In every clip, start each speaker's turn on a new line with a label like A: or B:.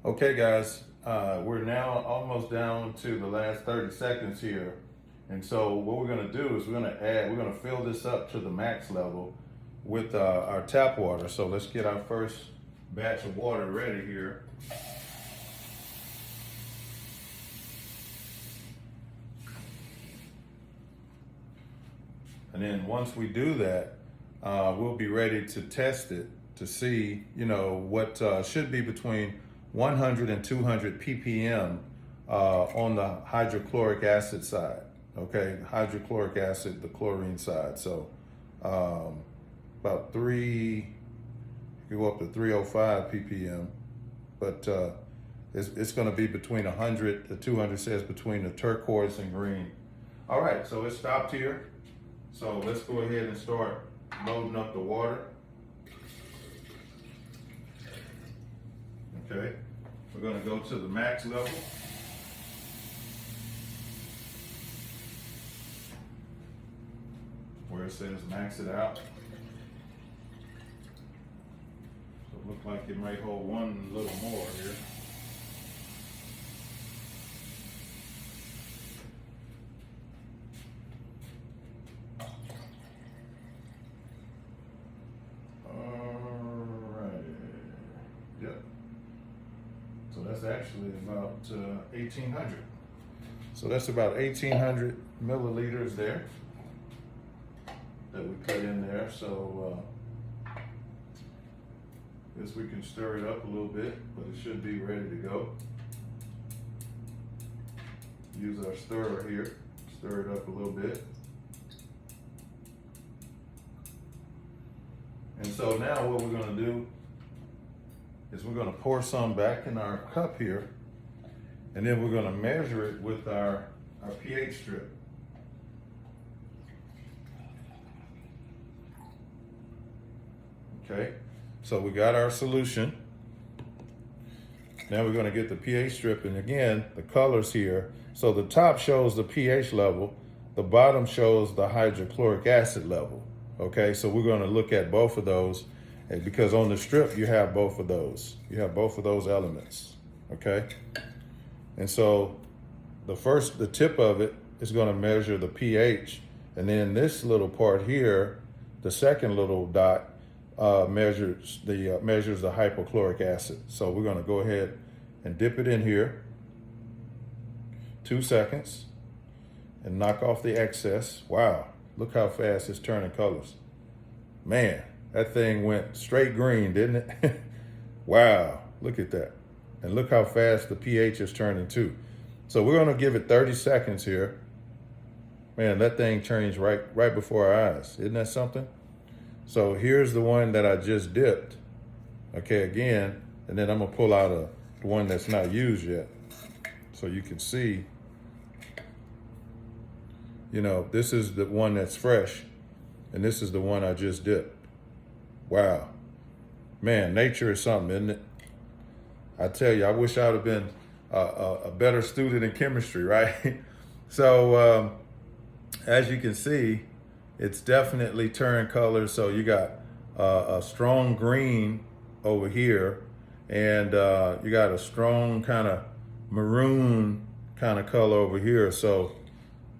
A: Okay, guys, we're now almost down to the last 30 seconds here. And so what we're gonna do is we're gonna fill this up to the max level with our tap water. So let's get our first batch of water ready here. And then once we do that, we'll be ready to test it to see, what should be between 100 and 200 ppm on the hydrochloric acid side. Okay, hydrochloric acid, the chlorine side. So about you go up to 305 ppm, but it's going to be between 100 to 200, says between the turquoise and green. All right, so it stopped here. So let's go ahead and start loading up the water. Okay, we're gonna go to the max level. Where it says max it out. So it looks like it might hold one little more here. That's actually about 1,800. So that's about 1,800 milliliters there that we put in there. So guess we can stir it up a little bit, but it should be ready to go. Use our stirrer here, stir it up a little bit. And so now what we're gonna do is we're gonna pour some back in our cup here, and then we're gonna measure it with our pH strip. Okay, so we got our solution. Now we're gonna get the pH strip, and again, the colors here. So the top shows the pH level, the bottom shows the hydrochloric acid level. Okay, so we're gonna look at both of those, because on the strip you have both of those. You have both of those elements, okay? And so the tip of it is gonna measure the pH, and then this little part here, the second little dot, measures the hypochloric acid. So we're gonna go ahead and dip it in here, 2 seconds, and knock off the excess. Wow, look how fast it's turning colors. Man. That thing went straight green, didn't it? Wow, look at that. And look how fast the pH is turning too. So we're gonna give it 30 seconds here. Man, that thing changed right before our eyes. Isn't that something? So here's the one that I just dipped. Okay, again, and then I'm gonna pull out the one that's not used yet. So you can see, this is the one that's fresh, and this is the one I just dipped. Wow, man, nature is something, isn't it? I tell you, I wish I would have been a better student in chemistry, right? So as you can see, it's definitely turned colors. So you got a strong green over here, and you got a strong kind of maroon kind of color over here. So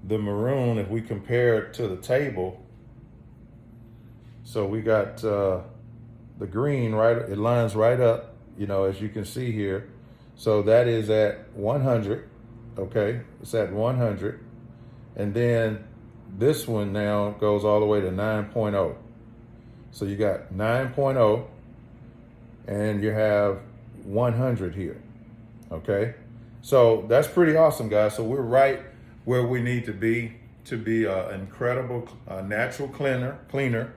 A: the maroon, if we compare it to the table, so we got the green, right? It lines right up, as you can see here. So that is at 100, okay? It's at 100. And then this one now goes all the way to 9.0. So you got 9.0, and you have 100 here, okay? So that's pretty awesome, guys. So we're right where we need to be an incredible natural cleaner,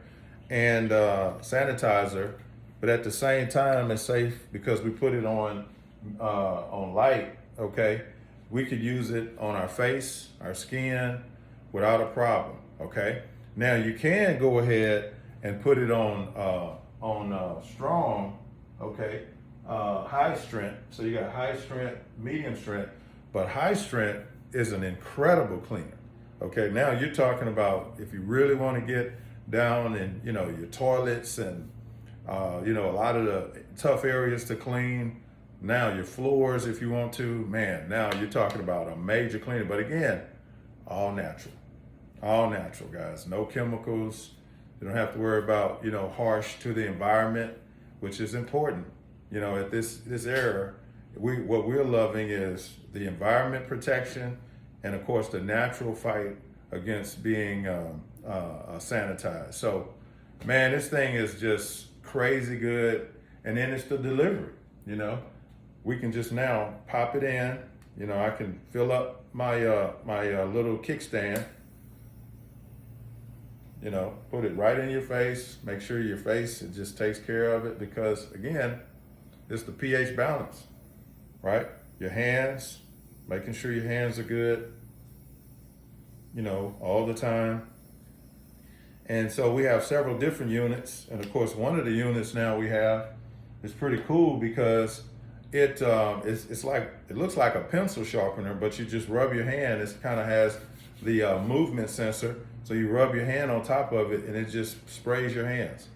A: and sanitizer, but at the same time it's safe because we put it on light. Okay, we could use it on our face, our skin, without a problem. Okay, now you can go ahead and put it on strong. Okay, high strength. So you got high strength, medium strength, but high strength is an incredible cleaner. Okay, now you're talking about if you really want to get down in your toilets and a lot of the tough areas to clean, Now your floors, if you want to, man, now you're talking about a major cleaner. But again, all natural. All natural, guys. No chemicals. You don't have to worry about, harsh to the environment, which is important. At this era, what we're loving is the environment protection and, of course, the natural fight against being sanitized. So, man, this thing is just crazy good. And then it's the delivery, We can just now pop it in. I can fill up my little kickstand. Put it right in your face. Make sure your face, it just takes care of it because, again, it's the pH balance, right? Your hands, making sure your hands are good, all the time. And so we have several different units. And of course, one of the units now we have is pretty cool because it looks like a pencil sharpener, but you just rub your hand. It kind of has the movement sensor. So you rub your hand on top of it and it just sprays your hands.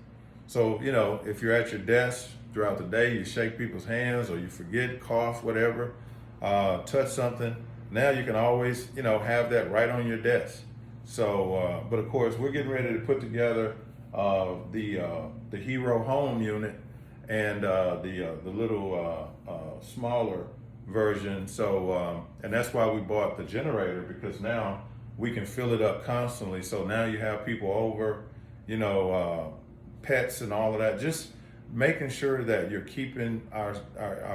A: So, if you're at your desk throughout the day, you shake people's hands or you forget, cough, whatever, touch something. Now you can always, have that right on your desk. So, but of course, we're getting ready to put together the HIRO home unit and the little smaller version. So, and that's why we bought the generator, because now we can fill it up constantly. So now you have people over, pets and all of that. Just making sure that you're keeping our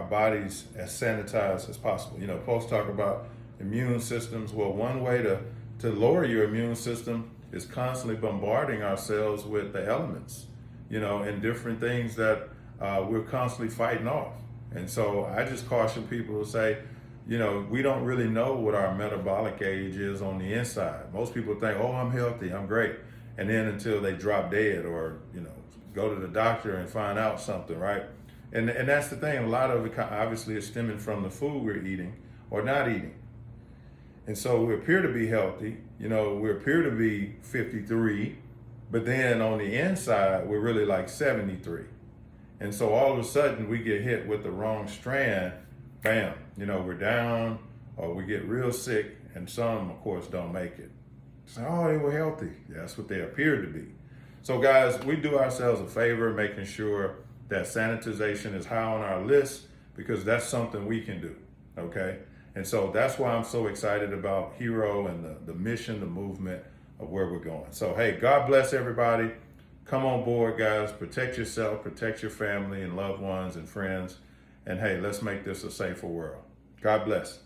A: bodies as sanitized as possible. Folks talk about immune systems. Well, one way to lower your immune system is constantly bombarding ourselves with the elements, and different things that we're constantly fighting off. And so I just caution people to say, we don't really know what our metabolic age is on the inside. Most people think, oh, I'm healthy, I'm great. And then until they drop dead or, go to the doctor and find out something, right? And that's the thing. A lot of it obviously is stemming from the food we're eating or not eating. And so we appear to be healthy, we appear to be 53, but then on the inside, we're really like 73. And so all of a sudden we get hit with the wrong strand, bam, we're down or we get real sick, and some, of course, don't make it. So, oh, they were healthy. That's what they appeared to be. So guys, we do ourselves a favor making sure that sanitization is high on our list, because that's something we can do, okay? And so that's why I'm so excited about HIRO and the mission, the movement of where we're going. So, hey, God bless everybody. Come on board, guys. Protect yourself, protect your family and loved ones and friends. And hey, let's make this a safer world. God bless.